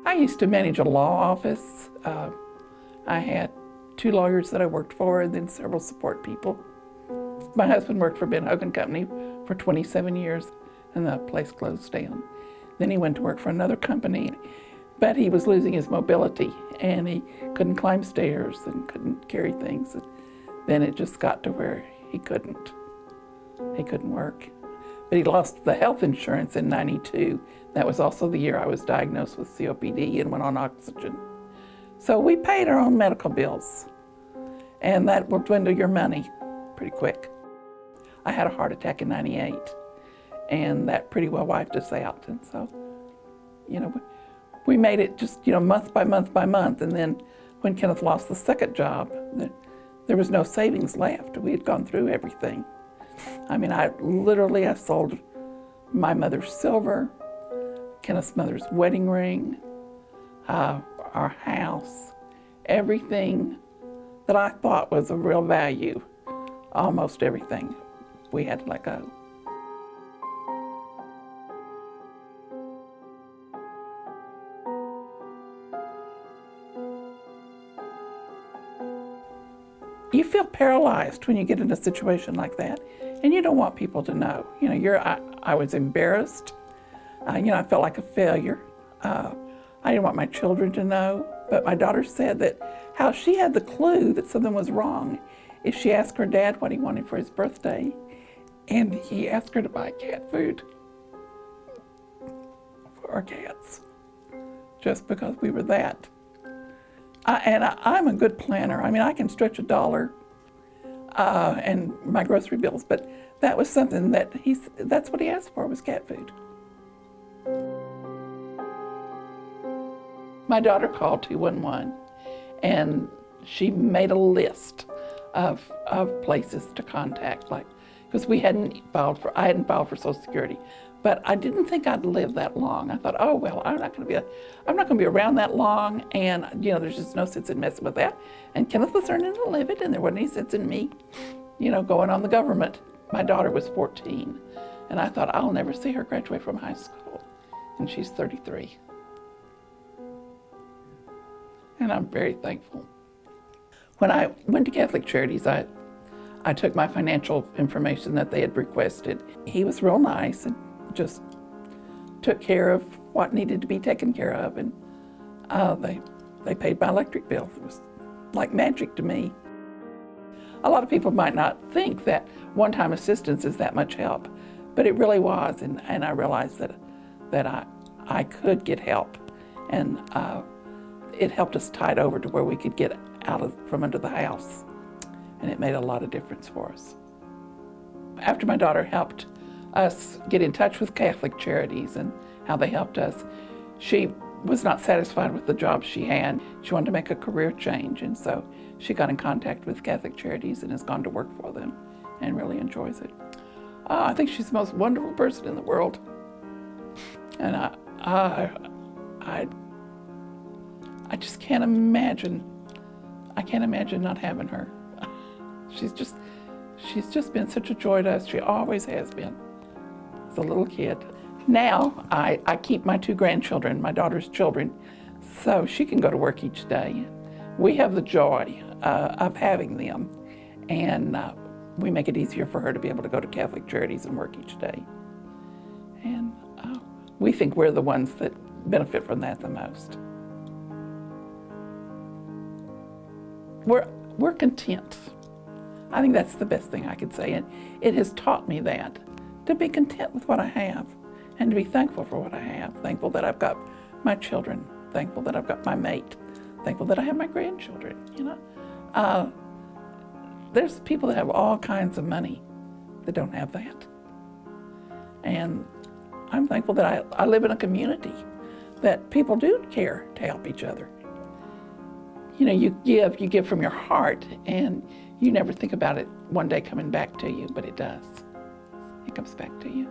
I used to manage a law office. I had 2 lawyers that I worked for and then several support people. My husband worked for Ben Hogan Company for 27 years and the place closed down. Then he went to work for another company, but he was losing his mobility and he couldn't climb stairs and couldn't carry things. And then it just got to where he couldn't work. But he lost the health insurance in '92. That was also the year I was diagnosed with COPD and went on oxygen. So we paid our own medical bills, and that will dwindle your money pretty quick. I had a heart attack in '98, and that pretty well wiped us out. And so, you know, we made it just, you know, month by month by month. And then when Kenneth lost the second job, there was no savings left. We had gone through everything. I mean, I sold my mother's silver, Kenneth's mother's wedding ring, our house, everything that I thought was of real value, almost everything we had to let go. You feel paralyzed when you get in a situation like that, and you don't want people to know. You know, I was embarrassed. You know, I felt like a failure. I didn't want my children to know, but my daughter said that how she had the clue that something was wrong is she asked her dad what he wanted for his birthday, and he asked her to buy cat food for our cats, just because we were that. I'm a good planner. I mean, I can stretch $1 and my grocery bills, but that was something that that's what he asked for, was cat food. My daughter called 211 and she made a list of places to contact, like, because I hadn't filed for Social Security. But I didn't think I'd live that long. I thought, oh well, I'm not going to be around that long, and you know, there's just no sense in messing with that. And Kenneth was learning to live it, and there wasn't any sense in me, you know, going on the government. My daughter was 14, and I thought I'll never see her graduate from high school, and she's 33. And I'm very thankful. When I went to Catholic Charities, I took my financial information that they had requested. He was real nice and just took care of what needed to be taken care of, and they paid my electric bill. It was like magic to me. A lot of people might not think that one-time assistance is that much help, but it really was, and I realized that I could get help, and it helped us tide over to where we could get out from under the house, and it made a lot of difference for us. After my daughter helped us get in touch with Catholic Charities and how they helped us, she was not satisfied with the job she had. She wanted to make a career change, and so she got in contact with Catholic Charities and has gone to work for them and really enjoys it. I think she's the most wonderful person in the world, and I just can't imagine. I can't imagine not having her. She's just been such a joy to us. She always has been. As a little kid. Now I keep my 2 grandchildren, my daughter's children, so she can go to work each day. We have the joy of having them, and we make it easier for her to be able to go to Catholic Charities and work each day. And we think we're the ones that benefit from that the most. We're content. I think that's the best thing I could say, and it has taught me that, to be content with what I have and to be thankful for what I have. Thankful that I've got my children, thankful that I've got my mate, thankful that I have my grandchildren, you know. There's people that have all kinds of money that don't have that. And I'm thankful that I live in a community that people do care to help each other. You know, you give from your heart, and you never think about it one day coming back to you, but it does. It comes back to you.